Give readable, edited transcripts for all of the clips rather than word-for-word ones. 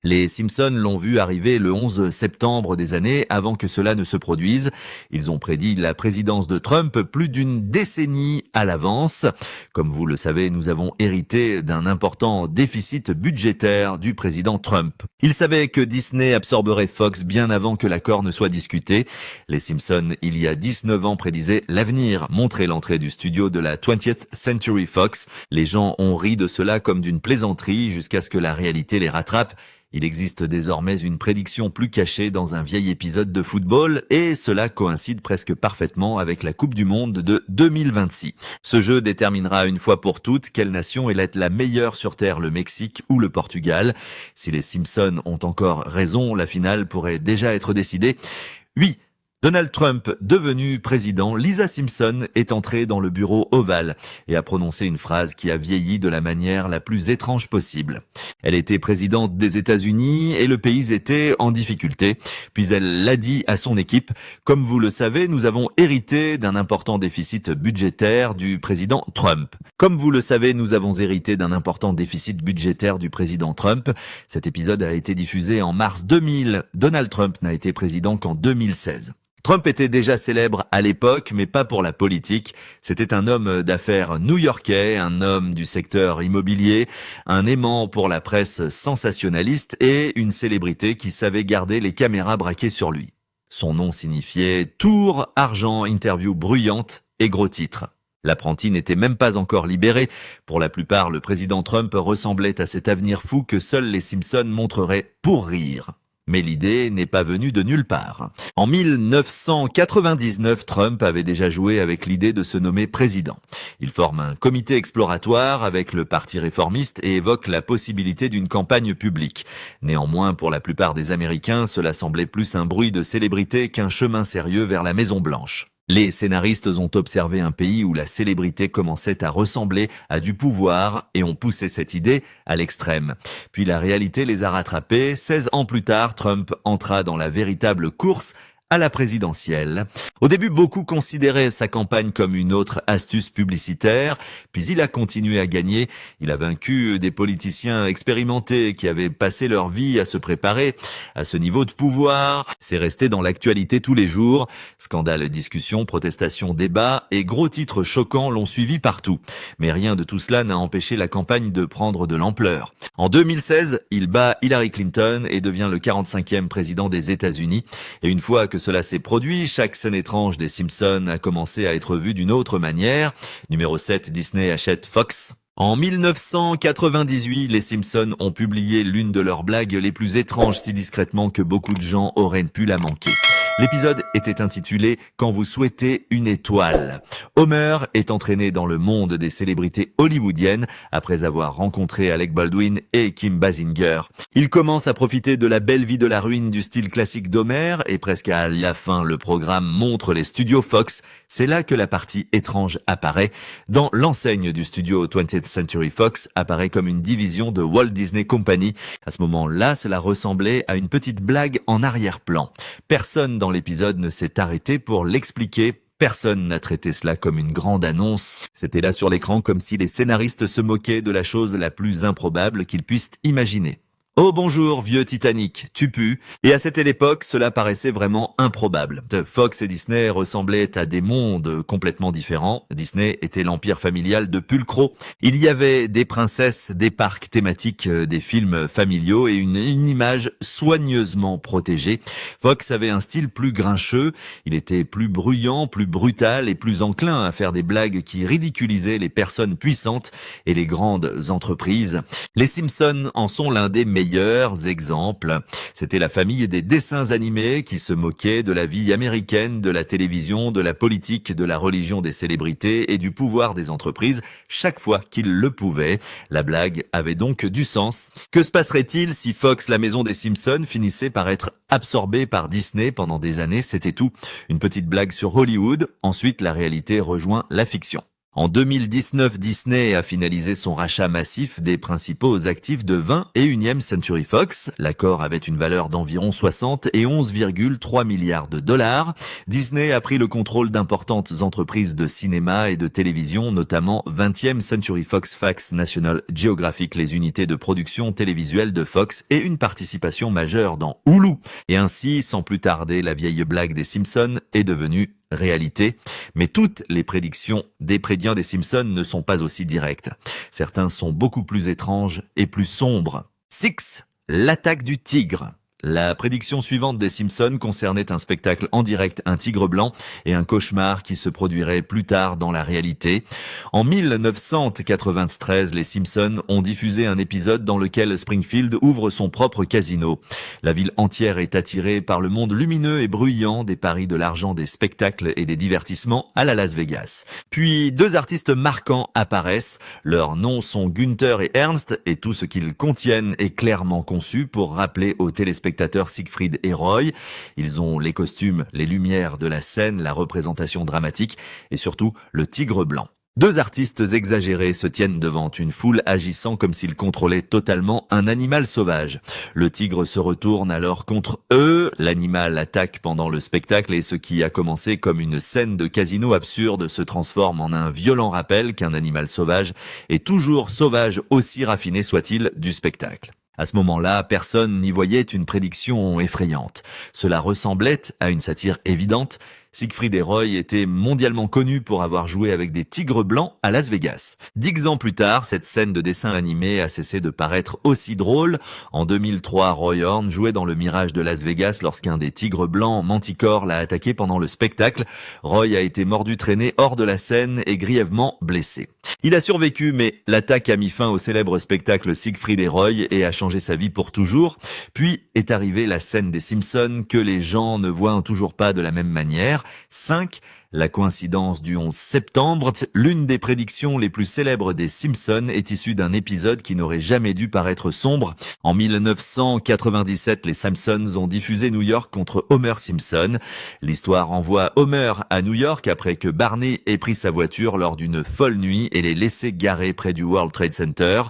Les Simpsons l'ont vu arriver le 11 septembre des années avant que cela ne se produise. Ils ont prédit la présidence de Trump plus d'une décennie à l'avance. Comme vous le savez, nous avons hérité d'un important déficit budgétaire du président Trump. Ils savaient que Disney absorberait Fox bien avant que l'accord ne soit discuté. Les Simpsons, il y a 19 ans, prédisaient l'avenir, montraient l'entrée du studio de la 20th Century Fox. Les gens ont ri de cela comme d'une plaisanterie jusqu'à ce que la réalité les rattrape. Il existe désormais une prédiction plus cachée dans un vieil épisode de football et cela coïncide presque parfaitement avec la Coupe du Monde de 2026. Ce jeu déterminera une fois pour toutes quelle nation est la meilleure sur Terre, le Mexique ou le Portugal. Si les Simpsons ont encore raison, la finale pourrait déjà être décidée. Oui, Donald Trump devenu président, Lisa Simpson est entrée dans le bureau ovale et a prononcé une phrase qui a vieilli de la manière la plus étrange possible. Elle était présidente des États-Unis et le pays était en difficulté. Puis elle l'a dit à son équipe: comme vous le savez, nous avons hérité d'un important déficit budgétaire du président Trump. Comme vous le savez, nous avons hérité d'un important déficit budgétaire du président Trump. Cet épisode a été diffusé en mars 2000. Donald Trump n'a été président qu'en 2016. Trump était déjà célèbre à l'époque, mais pas pour la politique. C'était un homme d'affaires new-yorkais, un homme du secteur immobilier, un aimant pour la presse sensationnaliste et une célébrité qui savait garder les caméras braquées sur lui. Son nom signifiait tour, argent, interview bruyante et gros titres. L'apprenti n'était même pas encore libéré. Pour la plupart, le président Trump ressemblait à cet avenir fou que seuls les Simpsons montreraient pour rire. Mais l'idée n'est pas venue de nulle part. En 1999, Trump avait déjà joué avec l'idée de se nommer président. Il forme un comité exploratoire avec le Parti réformiste et évoque la possibilité d'une campagne publique. Néanmoins, pour la plupart des Américains, cela semblait plus un bruit de célébrité qu'un chemin sérieux vers la Maison-Blanche. Les scénaristes ont observé un pays où la célébrité commençait à ressembler à du pouvoir et ont poussé cette idée à l'extrême. Puis la réalité les a rattrapés. 16 ans plus tard, Trump entra dans la véritable course à la présidentielle. Au début, beaucoup considéraient sa campagne comme une autre astuce publicitaire, puis il a continué à gagner. Il a vaincu des politiciens expérimentés qui avaient passé leur vie à se préparer à ce niveau de pouvoir. C'est resté dans l'actualité tous les jours. Scandales, discussions, protestations, débats et gros titres choquants l'ont suivi partout. Mais rien de tout cela n'a empêché la campagne de prendre de l'ampleur. En 2016, il bat Hillary Clinton et devient le 45e président des États-Unis. Et une fois que cela s'est produit, chaque scène étrange des Simpsons a commencé à être vue d'une autre manière. Numéro 7, Disney achète Fox. En 1998, les Simpsons ont publié l'une de leurs blagues les plus étranges si discrètement que beaucoup de gens auraient pu la manquer. L'épisode était intitulé « Quand vous souhaitez une étoile ». Homer est entraîné dans le monde des célébrités hollywoodiennes après avoir rencontré Alec Baldwin et Kim Basinger. Il commence à profiter de la belle vie de la ruine du style classique d'Homer et presque à la fin, le programme montre les studios Fox. C'est là que la partie étrange apparaît. Dans l'enseigne du studio 20th Century Fox apparaît comme une division de Walt Disney Company. À ce moment-là, cela ressemblait à une petite blague en arrière-plan. Personne dans l'épisode ne s'est arrêté pour l'expliquer. Personne n'a traité cela comme une grande annonce. C'était là sur l'écran comme si les scénaristes se moquaient de la chose la plus improbable qu'ils puissent imaginer. Oh bonjour, vieux Titanic, tu pues. Et à cette époque, cela paraissait vraiment improbable. Fox et Disney ressemblaient à des mondes complètement différents. Disney était l'empire familial de Pulcro. Il y avait des princesses, des parcs thématiques, des films familiaux et une image soigneusement protégée. Fox avait un style plus grincheux. Il était plus bruyant, plus brutal et plus enclin à faire des blagues qui ridiculisaient les personnes puissantes et les grandes entreprises. Les Simpsons en sont l'un des meilleurs exemples. C'était la famille des dessins animés qui se moquaient de la vie américaine, de la télévision, de la politique, de la religion des célébrités et du pouvoir des entreprises chaque fois qu'ils le pouvaient. La blague avait donc du sens. Que se passerait-il si Fox, la maison des Simpsons, finissait par être absorbée par Disney pendant des années? C'était tout. Une petite blague sur Hollywood. Ensuite, la réalité rejoint la fiction. En 2019, Disney a finalisé son rachat massif des principaux actifs de 21e Century Fox. L'accord avait une valeur d'environ 60 et 11,3 milliards de dollars. Disney a pris le contrôle d'importantes entreprises de cinéma et de télévision, notamment 20e Century Fox, National Geographic, les unités de production télévisuelle de Fox et une participation majeure dans Hulu. Et ainsi, sans plus tarder, la vieille blague des Simpsons est devenue réalité, mais toutes les prédictions des prédients des Simpsons ne sont pas aussi directes. Certains sont beaucoup plus étranges et plus sombres. 6. L'attaque du tigre. La prédiction suivante des Simpsons concernait un spectacle en direct, un tigre blanc et un cauchemar qui se produirait plus tard dans la réalité. En 1993, les Simpsons ont diffusé un épisode dans lequel Springfield ouvre son propre casino. La ville entière est attirée par le monde lumineux et bruyant des paris, de l'argent, des spectacles et des divertissements à la Las Vegas. Puis deux artistes marquants apparaissent. Leurs noms sont Gunther et Ernst et tout ce qu'ils contiennent est clairement conçu pour rappeler aux téléspectateurs Siegfried et Roy. Ils ont les costumes, les lumières de la scène, la représentation dramatique et surtout le tigre blanc. Deux artistes exagérés se tiennent devant une foule agissant comme s'ils contrôlaient totalement un animal sauvage. Le tigre se retourne alors contre eux, l'animal attaque pendant le spectacle et ce qui a commencé comme une scène de casino absurde se transforme en un violent rappel qu'un animal sauvage est toujours sauvage, aussi raffiné soit-il, du spectacle. À ce moment-là, personne n'y voyait une prédiction effrayante. Cela ressemblait à une satire évidente. Siegfried et Roy étaient mondialement connus pour avoir joué avec des tigres blancs à Las Vegas. 10 ans plus tard, cette scène de dessin animé a cessé de paraître aussi drôle. En 2003, Roy Horn jouait dans le Mirage de Las Vegas lorsqu'un des tigres blancs Manticore l'a attaqué pendant le spectacle. Roy a été mordu, traîné hors de la scène et grièvement blessé. Il a survécu, mais l'attaque a mis fin au célèbre spectacle Siegfried et Roy et a changé sa vie pour toujours. Puis est arrivée la scène des Simpsons que les gens ne voient toujours pas de la même manière. 5. La coïncidence du 11 septembre. L'une des prédictions les plus célèbres des Simpsons est issue d'un épisode qui n'aurait jamais dû paraître sombre. En 1997, les Simpsons ont diffusé New York contre Homer Simpson. L'histoire envoie Homer à New York après que Barney ait pris sa voiture lors d'une folle nuit et l'ait laissé garer près du World Trade Center.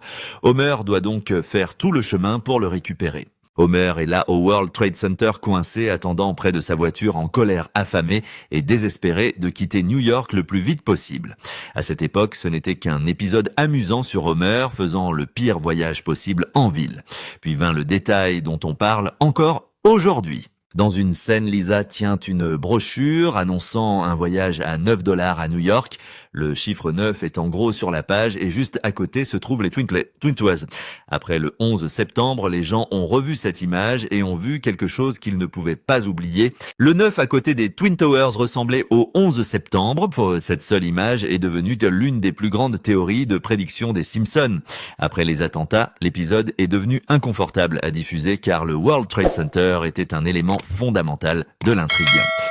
Homer doit donc faire tout le chemin pour le récupérer. Homer est là au World Trade Center coincé, attendant près de sa voiture en colère, affamé et désespéré de quitter New York le plus vite possible. À cette époque, ce n'était qu'un épisode amusant sur Homer, faisant le pire voyage possible en ville. Puis vint le détail dont on parle encore aujourd'hui. Dans une scène, Lisa tient une brochure annonçant un voyage à $9 à New York. Le chiffre 9 est en gros sur la page et juste à côté se trouvent les Twin Towers. Après le 11 septembre, les gens ont revu cette image et ont vu quelque chose qu'ils ne pouvaient pas oublier. Le 9 à côté des Twin Towers ressemblait au 11 septembre. Cette seule image est devenue l'une des plus grandes théories de prédiction des Simpsons. Après les attentats, l'épisode est devenu inconfortable à diffuser car le World Trade Center était un élément fondamental de l'intrigue.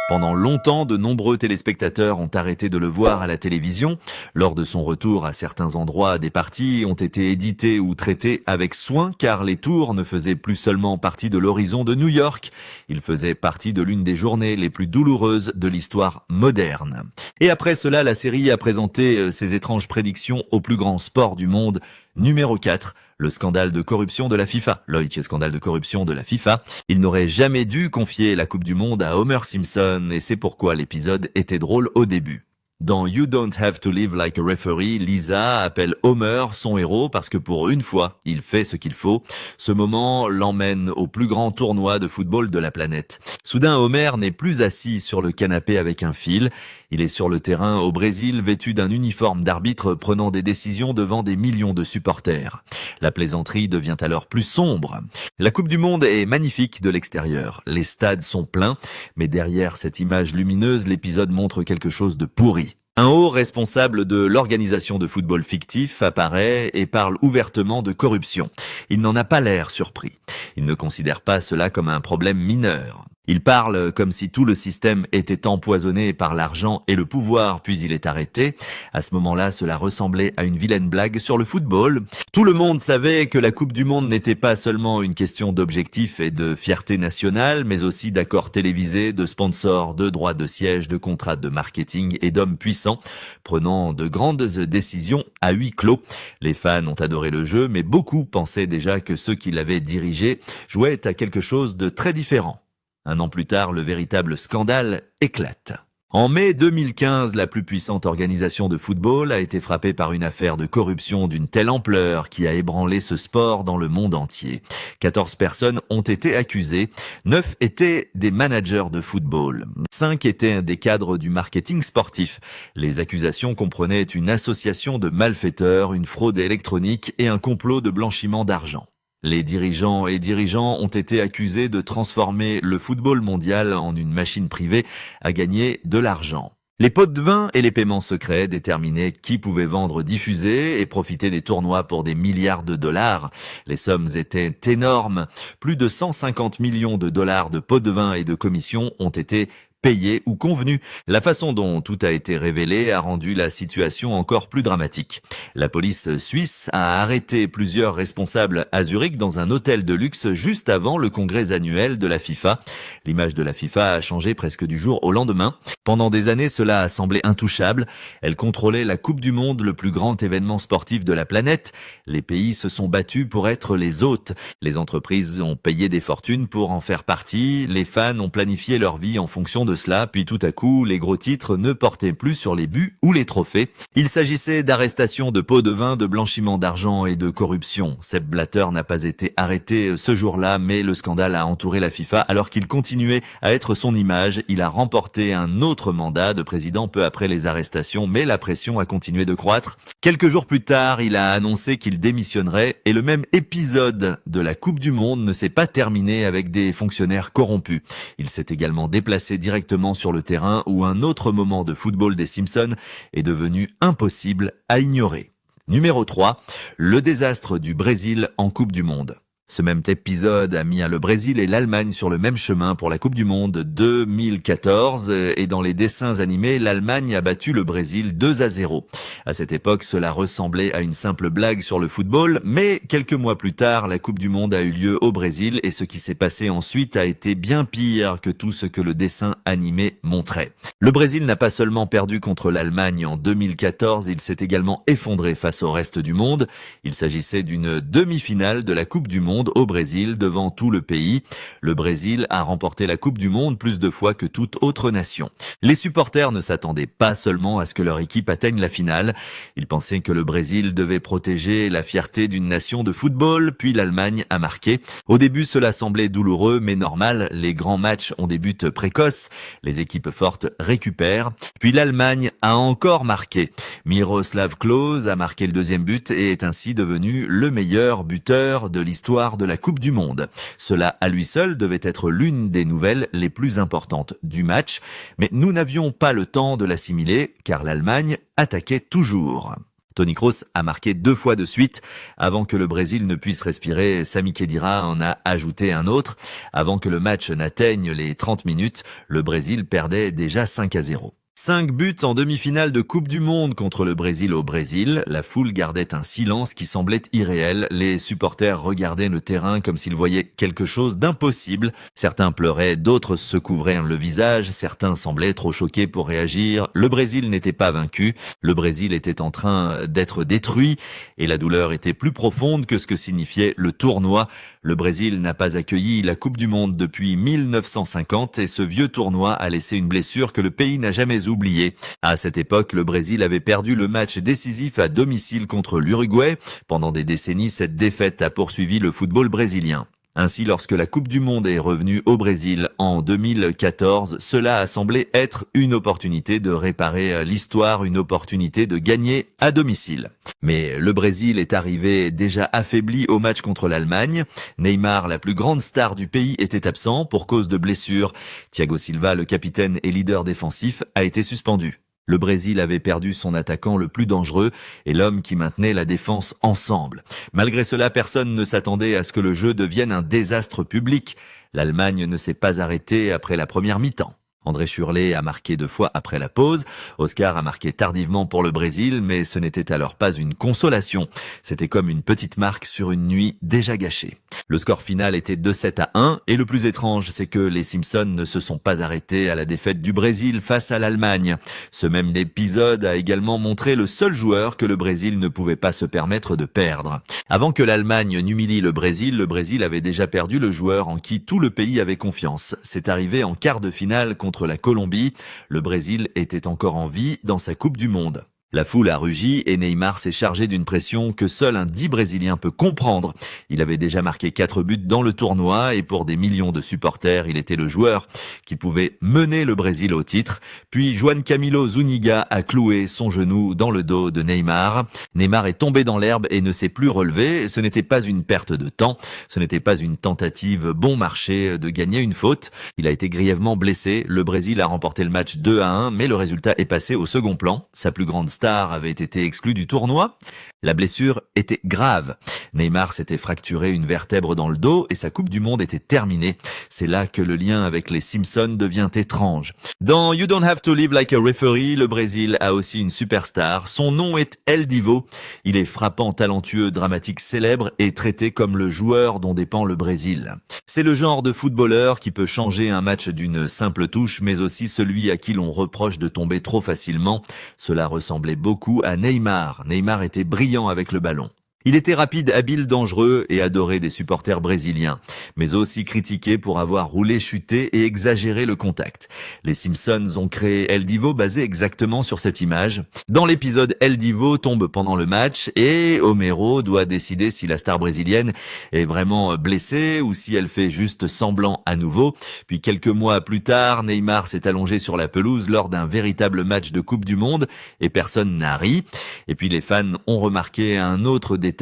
Pendant longtemps, de nombreux téléspectateurs ont arrêté de le voir à la télévision. Lors de son retour à certains endroits, des parties ont été éditées ou traitées avec soin car les tours ne faisaient plus seulement partie de l'horizon de New York. Ils faisaient partie de l'une des journées les plus douloureuses de l'histoire moderne. Et après cela, la série a présenté ses étranges prédictions au plus grand sport du monde. Numéro 4, le scandale de corruption de la FIFA. Scandale de corruption de la FIFA. Il n'aurait jamais dû confier la Coupe du Monde à Homer Simpson et c'est pourquoi l'épisode était drôle au début. Dans You Don't Have to Live Like a Referee, Lisa appelle Homer son héros parce que pour une fois, il fait ce qu'il faut. Ce moment l'emmène au plus grand tournoi de football de la planète. Soudain, Homer n'est plus assis sur le canapé avec un fil. Il est sur le terrain au Brésil, vêtu d'un uniforme d'arbitre, prenant des décisions devant des millions de supporters. La plaisanterie devient alors plus sombre. La Coupe du Monde est magnifique de l'extérieur. Les stades sont pleins, mais derrière cette image lumineuse, l'épisode montre quelque chose de pourri. Un haut responsable de l'organisation de football fictif apparaît et parle ouvertement de corruption. Il n'en a pas l'air surpris. Il ne considère pas cela comme un problème mineur. Il parle comme si tout le système était empoisonné par l'argent et le pouvoir, puis il est arrêté. À ce moment-là, cela ressemblait à une vilaine blague sur le football. Tout le monde savait que la Coupe du Monde n'était pas seulement une question d'objectifs et de fierté nationale, mais aussi d'accords télévisés, de sponsors, de droits de siège, de contrats de marketing et d'hommes puissants, prenant de grandes décisions à huis clos. Les fans ont adoré le jeu, mais beaucoup pensaient déjà que ceux qui l'avaient dirigé jouaient à quelque chose de très différent. Un an plus tard, le véritable scandale éclate. En mai 2015, la plus puissante organisation de football a été frappée par une affaire de corruption d'une telle ampleur qui a ébranlé ce sport dans le monde entier. 14 personnes ont été accusées, 9 étaient des managers de football, 5 étaient des cadres du marketing sportif. Les accusations comprenaient une association de malfaiteurs, une fraude électronique et un complot de blanchiment d'argent. Les dirigeants ont été accusés de transformer le football mondial en une machine privée à gagner de l'argent. Les pots de vin et les paiements secrets déterminaient qui pouvait vendre, diffuser et profiter des tournois pour des milliards de dollars. Les sommes étaient énormes. Plus de 150 millions de dollars de pots de vin et de commissions ont été payé ou convenu. La façon dont tout a été révélé a rendu la situation encore plus dramatique. La police suisse a arrêté plusieurs responsables à Zurich dans un hôtel de luxe juste avant le congrès annuel de la FIFA. L'image de la FIFA a changé presque du jour au lendemain. Pendant des années, cela a semblé intouchable. Elle contrôlait la Coupe du Monde, le plus grand événement sportif de la planète. Les pays se sont battus pour être les hôtes. Les entreprises ont payé des fortunes pour en faire partie. Les fans ont planifié leur vie en fonction de cela, puis tout à coup, les gros titres ne portaient plus sur les buts ou les trophées. Il s'agissait d'arrestations de pots de vin, de blanchiment d'argent et de corruption. Sepp Blatter n'a pas été arrêté ce jour-là, mais le scandale a entouré la FIFA alors qu'il continuait à être son image. Il a remporté un autre mandat de président peu après les arrestations, mais la pression a continué de croître. Quelques jours plus tard, il a annoncé qu'il démissionnerait et le même épisode de la Coupe du Monde ne s'est pas terminé avec des fonctionnaires corrompus. Il s'est également déplacé directement sur le terrain où un autre moment de football des Simpsons est devenu impossible à ignorer. Numéro 3, le désastre du Brésil en Coupe du Monde. Ce même épisode a mis le Brésil et l'Allemagne sur le même chemin pour la Coupe du Monde 2014 et dans les dessins animés, l'Allemagne a battu le Brésil 2-0. À cette époque, cela ressemblait à une simple blague sur le football, mais quelques mois plus tard, la Coupe du Monde a eu lieu au Brésil et ce qui s'est passé ensuite a été bien pire que tout ce que le dessin animé montrait. Le Brésil n'a pas seulement perdu contre l'Allemagne en 2014, il s'est également effondré face au reste du monde. Il s'agissait d'une demi-finale de la Coupe du Monde au Brésil devant tout le pays. Le Brésil a remporté la Coupe du Monde plus de fois que toute autre nation. Les supporters ne s'attendaient pas seulement à ce que leur équipe atteigne la finale. Ils pensaient que le Brésil devait protéger la fierté d'une nation de football, puis l'Allemagne a marqué. Au début, cela semblait douloureux, mais normal. Les grands matchs ont des buts précoces. Les équipes fortes récupèrent. Puis l'Allemagne a encore marqué. Miroslav Klose a marqué le deuxième but et est ainsi devenu le meilleur buteur de l'histoire de la Coupe du Monde. Cela à lui seul devait être l'une des nouvelles les plus importantes du match, mais nous n'avions pas le temps de l'assimiler car l'Allemagne attaquait toujours. Toni Kroos a marqué 2 fois de suite. Avant que le Brésil ne puisse respirer, Sami Khedira en a ajouté un autre. Avant que le match n'atteigne les 30 minutes, le Brésil perdait déjà 5-0. 5 buts en demi-finale de Coupe du Monde contre le Brésil au Brésil. La foule gardait un silence qui semblait irréel. Les supporters regardaient le terrain comme s'ils voyaient quelque chose d'impossible. Certains pleuraient, d'autres se couvraient le visage. Certains semblaient trop choqués pour réagir. Le Brésil n'était pas vaincu. Le Brésil était en train d'être détruit. Et la douleur était plus profonde que ce que signifiait le tournoi. Le Brésil n'a pas accueilli la Coupe du Monde depuis 1950 et ce vieux tournoi a laissé une blessure que le pays n'a jamais oubliée. À cette époque, le Brésil avait perdu le match décisif à domicile contre l'Uruguay. Pendant des décennies, cette défaite a poursuivi le football brésilien. Ainsi, lorsque la Coupe du Monde est revenue au Brésil en 2014, cela a semblé être une opportunité de réparer l'histoire, une opportunité de gagner à domicile. Mais le Brésil est arrivé déjà affaibli au match contre l'Allemagne. Neymar, la plus grande star du pays, était absent pour cause de blessure. Thiago Silva, le capitaine et leader défensif, a été suspendu. Le Brésil avait perdu son attaquant le plus dangereux et l'homme qui maintenait la défense ensemble. Malgré cela, personne ne s'attendait à ce que le jeu devienne un désastre public. L'Allemagne ne s'est pas arrêtée après la première mi-temps. André Schürrle a marqué 2 fois après la pause. Oscar a marqué tardivement pour le Brésil, mais ce n'était alors pas une consolation. C'était comme une petite marque sur une nuit déjà gâchée. Le score final était 2-7-1 et le plus étrange, c'est que les Simpsons ne se sont pas arrêtés à la défaite du Brésil face à l'Allemagne. Ce même épisode a également montré le seul joueur que le Brésil ne pouvait pas se permettre de perdre. Avant que l'Allemagne n'humilie le Brésil avait déjà perdu le joueur en qui tout le pays avait confiance. C'est arrivé en quart de finale contre la Colombie. Le Brésil était encore en vie dans sa Coupe du Monde. La foule a rugi et Neymar s'est chargé d'une pression que seul un dit Brésilien peut comprendre. Il avait déjà marqué 4 buts dans le tournoi et pour des millions de supporters, il était le joueur qui pouvait mener le Brésil au titre. Puis Juan Camilo Zúñiga a cloué son genou dans le dos de Neymar. Neymar est tombé dans l'herbe et ne s'est plus relevé. Ce n'était pas une perte de temps, ce n'était pas une tentative bon marché de gagner une faute. Il a été grièvement blessé. Le Brésil a remporté le match 2-1, mais le résultat est passé au second plan. Sa plus grande star avait été exclu du tournoi. La blessure était grave. Neymar s'était fracturé une vertèbre dans le dos et sa Coupe du Monde était terminée. C'est là que le lien avec les Simpsons devient étrange. Dans You Don't Have to Live Like a Referee, le Brésil a aussi une superstar. Son nom est El Divo. Il est frappant, talentueux, dramatique, célèbre et traité comme le joueur dont dépend le Brésil. C'est le genre de footballeur qui peut changer un match d'une simple touche, mais aussi celui à qui l'on reproche de tomber trop facilement. Cela ressemblait beaucoup à Neymar. Neymar était brillant avec le ballon. Il était rapide, habile, dangereux et adoré des supporters brésiliens, mais aussi critiqué pour avoir roulé, chuté et exagéré le contact. Les Simpsons ont créé El Divo basé exactement sur cette image. Dans l'épisode, El Divo tombe pendant le match et Homero doit décider si la star brésilienne est vraiment blessée ou si elle fait juste semblant à nouveau. Puis quelques mois plus tard, Neymar s'est allongé sur la pelouse lors d'un véritable match de Coupe du Monde et personne n'a ri. Et puis les fans ont remarqué un autre détail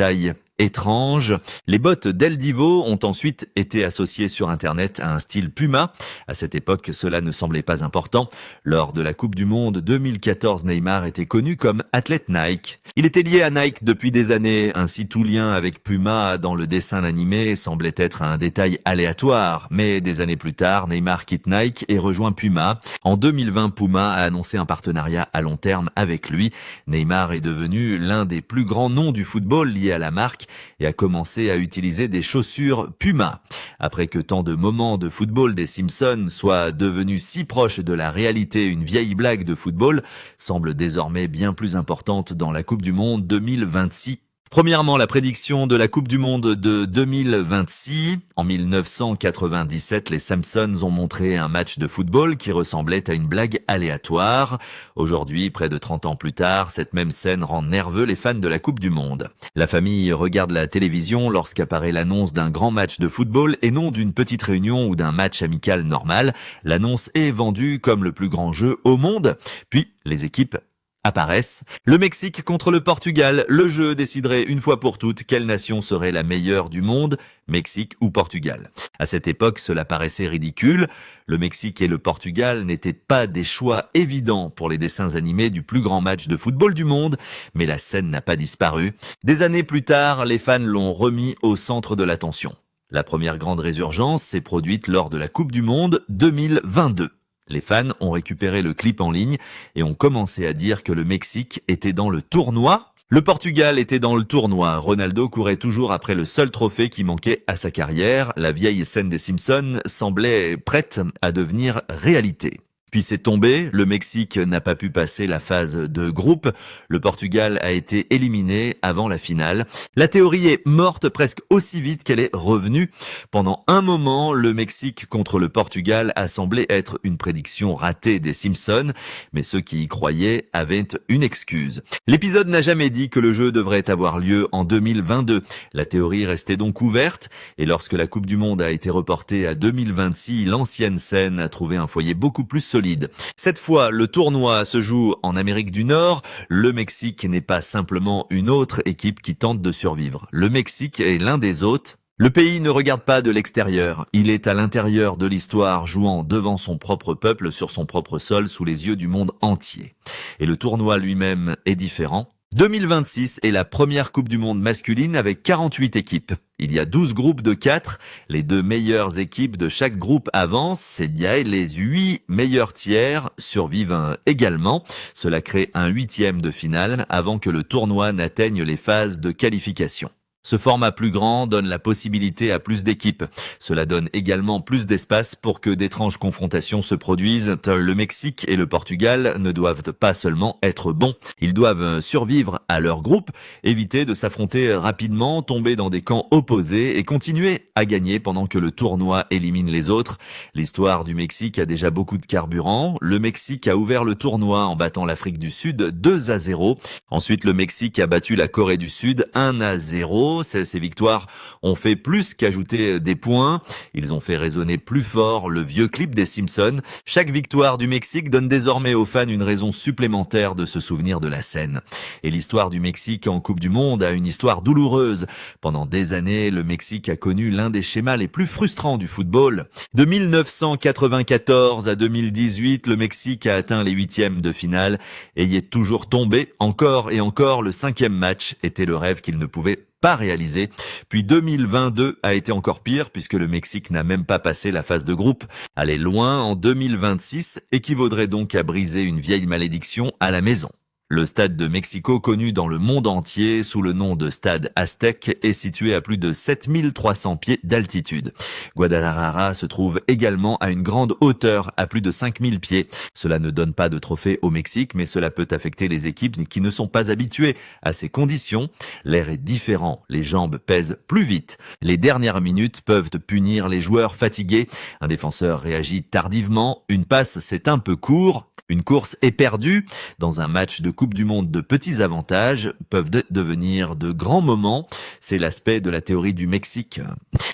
étrange. Les bottes d'El Divo ont ensuite été associées sur Internet à un style Puma. À cette époque, cela ne semblait pas important. Lors de la Coupe du Monde 2014, Neymar était connu comme athlète Nike. Il était lié à Nike depuis des années, ainsi tout lien avec Puma dans le dessin animé semblait être un détail aléatoire. Mais des années plus tard, Neymar quitte Nike et rejoint Puma. En 2020, Puma a annoncé un partenariat à long terme avec lui. Neymar est devenu l'un des plus grands noms du football lié à la marque et a commencé à utiliser des chaussures Puma. Après que tant de moments de football des Simpsons soient devenus si proches de la réalité, une vieille blague de football semble désormais bien plus importante dans la Coupe du Monde 2026. Premièrement, la prédiction de la Coupe du Monde de 2026. En 1997, les Simpsons ont montré un match de football qui ressemblait à une blague aléatoire. Aujourd'hui, près de 30 ans plus tard, cette même scène rend nerveux les fans de la Coupe du Monde. La famille regarde la télévision lorsqu'apparaît l'annonce d'un grand match de football et non d'une petite réunion ou d'un match amical normal. L'annonce est vendue comme le plus grand jeu au monde. Puis, les équipes apparaissent. Le Mexique contre le Portugal. Le jeu déciderait une fois pour toutes quelle nation serait la meilleure du monde, Mexique ou Portugal. À cette époque, cela paraissait ridicule. Le Mexique et le Portugal n'étaient pas des choix évidents pour les dessins animés du plus grand match de football du monde, mais la scène n'a pas disparu. Des années plus tard, les fans l'ont remis au centre de l'attention. La première grande résurgence s'est produite lors de la Coupe du Monde 2022. Les fans ont récupéré le clip en ligne et ont commencé à dire que le Mexique était dans le tournoi. Le Portugal était dans le tournoi. Ronaldo courait toujours après le seul trophée qui manquait à sa carrière. La vieille scène des Simpsons semblait prête à devenir réalité. Puis c'est tombé, le Mexique n'a pas pu passer la phase de groupe, le Portugal a été éliminé avant la finale. La théorie est morte presque aussi vite qu'elle est revenue. Pendant un moment, le Mexique contre le Portugal a semblé être une prédiction ratée des Simpsons, mais ceux qui y croyaient avaient une excuse. L'épisode n'a jamais dit que le jeu devrait avoir lieu en 2022. La théorie restait donc ouverte, et lorsque la Coupe du Monde a été reportée à 2026, l'ancienne scène a trouvé un foyer beaucoup plus solide. Cette fois, le tournoi se joue en Amérique du Nord. Le Mexique n'est pas simplement une autre équipe qui tente de survivre. Le Mexique est l'un des hôtes Le pays ne regarde pas de l'extérieur, il est à l'intérieur de l'histoire, jouant devant son propre peuple, sur son propre sol, sous les yeux du monde entier. Et le tournoi lui-même est différent. 2026 est la première Coupe du Monde masculine avec 48 équipes. Il y a 12 groupes de 4. Les 2 meilleures équipes de chaque groupe avancent. Et les 8 meilleurs tiers survivent également. Cela crée un 8e de finale avant que le tournoi n'atteigne les phases de qualification. Ce format plus grand donne la possibilité à plus d'équipes. Cela donne également plus d'espace pour que d'étranges confrontations se produisent. Le Mexique et le Portugal ne doivent pas seulement être bons, ils doivent survivre à leur groupe, éviter de s'affronter rapidement, tomber dans des camps opposés et continuer à gagner pendant que le tournoi élimine les autres. L'histoire du Mexique a déjà beaucoup de carburant. Le Mexique a ouvert le tournoi en battant l'Afrique du Sud 2-0. Ensuite, le Mexique a battu la Corée du Sud 1-0. Ces victoires ont fait plus qu'ajouter des points. Ils ont fait résonner plus fort le vieux clip des Simpsons. Chaque victoire du Mexique donne désormais aux fans une raison supplémentaire de se souvenir de la scène. Et l'histoire du Mexique en Coupe du Monde a une histoire douloureuse. Pendant des années, le Mexique a connu l'un des schémas les plus frustrants du football. De 1994 à 2018, le Mexique a atteint les 8e de finale et y est toujours tombé. Encore et encore, le 5e match était le rêve qu'il ne pouvait pas réalisé. Puis 2022 a été encore pire puisque le Mexique n'a même pas passé la phase de groupe. Aller loin en 2026 équivaudrait donc à briser une vieille malédiction à la maison. Le stade de Mexico, connu dans le monde entier sous le nom de stade Aztec, est situé à plus de 7300 pieds d'altitude. Guadalajara se trouve également à une grande hauteur, à plus de 5000 pieds. Cela ne donne pas de trophée au Mexique, mais cela peut affecter les équipes qui ne sont pas habituées à ces conditions. L'air est différent, les jambes pèsent plus vite. Les dernières minutes peuvent punir les joueurs fatigués. Un défenseur réagit tardivement, une passe c'est un peu court. Une course est perdue. Dans un match de Coupe du Monde, de petits avantages peuvent devenir de grands moments. C'est l'aspect de la théorie du Mexique.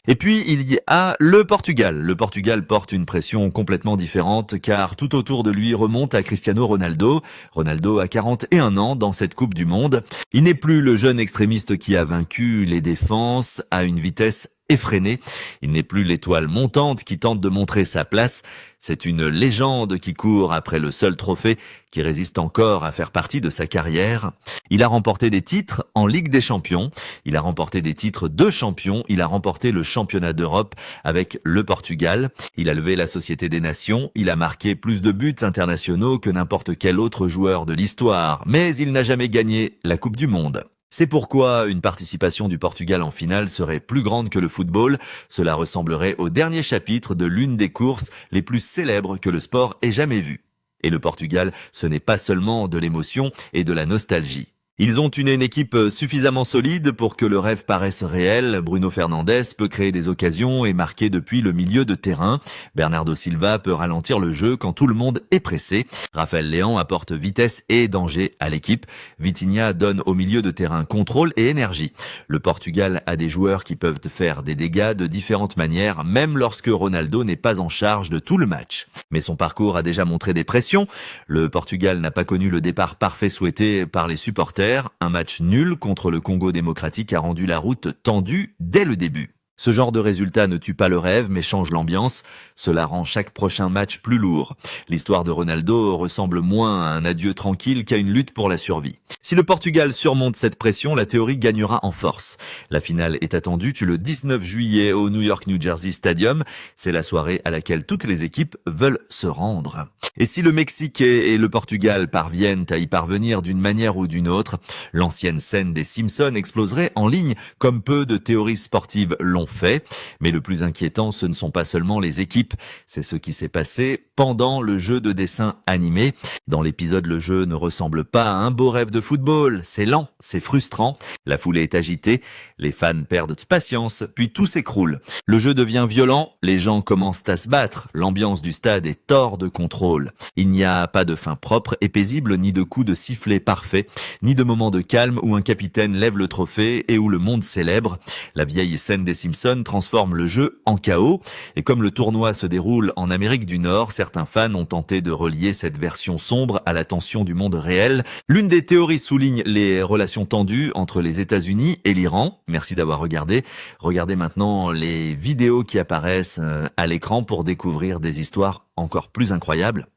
Et puis, il y a le Portugal. Le Portugal porte une pression complètement différente car tout autour de lui remonte à Cristiano Ronaldo. Ronaldo a 41 ans dans cette Coupe du Monde. Il n'est plus le jeune extrémiste qui a vaincu les défenses à une vitesse effréné. Il n'est plus l'étoile montante qui tente de montrer sa place. C'est une légende qui court après le seul trophée qui résiste encore à faire partie de sa carrière. Il a remporté des titres en Ligue des Champions. Il a remporté des titres de champion. Il a remporté le championnat d'Europe avec le Portugal. Il a levé la Société des Nations. Il a marqué plus de buts internationaux que n'importe quel autre joueur de l'histoire. Mais il n'a jamais gagné la Coupe du Monde. C'est pourquoi une participation du Portugal en finale serait plus grande que le football. Cela ressemblerait au dernier chapitre de l'une des courses les plus célèbres que le sport ait jamais vues. Et le Portugal, ce n'est pas seulement de l'émotion et de la nostalgie. Ils ont une équipe suffisamment solide pour que le rêve paraisse réel. Bruno Fernandes peut créer des occasions et marquer depuis le milieu de terrain. Bernardo Silva peut ralentir le jeu quand tout le monde est pressé. Raphaël Léão apporte vitesse et danger à l'équipe. Vitinha donne au milieu de terrain contrôle et énergie. Le Portugal a des joueurs qui peuvent faire des dégâts de différentes manières, même lorsque Ronaldo n'est pas en charge de tout le match. Mais son parcours a déjà montré des pressions. Le Portugal n'a pas connu le départ parfait souhaité par les supporters. Un match nul contre le Congo démocratique a rendu la route tendue dès le début. Ce genre de résultat ne tue pas le rêve, mais change l'ambiance. Cela rend chaque prochain match plus lourd. L'histoire de Ronaldo ressemble moins à un adieu tranquille qu'à une lutte pour la survie. Si le Portugal surmonte cette pression, la théorie gagnera en force. La finale est attendue le 19 juillet au New York New Jersey Stadium. C'est la soirée à laquelle toutes les équipes veulent se rendre. Et si le Mexique et le Portugal parviennent à y parvenir d'une manière ou d'une autre, l'ancienne scène des Simpsons exploserait en ligne comme peu de théories sportives l'ont fait. Mais le plus inquiétant, ce ne sont pas seulement les équipes, c'est ce qui s'est passé pendant le jeu de dessin animé. Dans l'épisode, le jeu ne ressemble pas à un beau rêve de football. C'est lent, c'est frustrant. La foule est agitée, les fans perdent patience, puis tout s'écroule. Le jeu devient violent, les gens commencent à se battre. L'ambiance du stade est hors de contrôle. Il n'y a pas de fin propre et paisible, ni de coups de sifflet parfait, ni de moment de calme où un capitaine lève le trophée et où le monde célèbre. La vieille scène des Simpsons Simpson transforme le jeu en chaos. Et comme le tournoi se déroule en Amérique du Nord, certains fans ont tenté de relier cette version sombre à la tension du monde réel. L'une des théories souligne les relations tendues entre les États-Unis et l'Iran. Merci d'avoir regardé. Regardez maintenant les vidéos qui apparaissent à l'écran pour découvrir des histoires encore plus incroyables.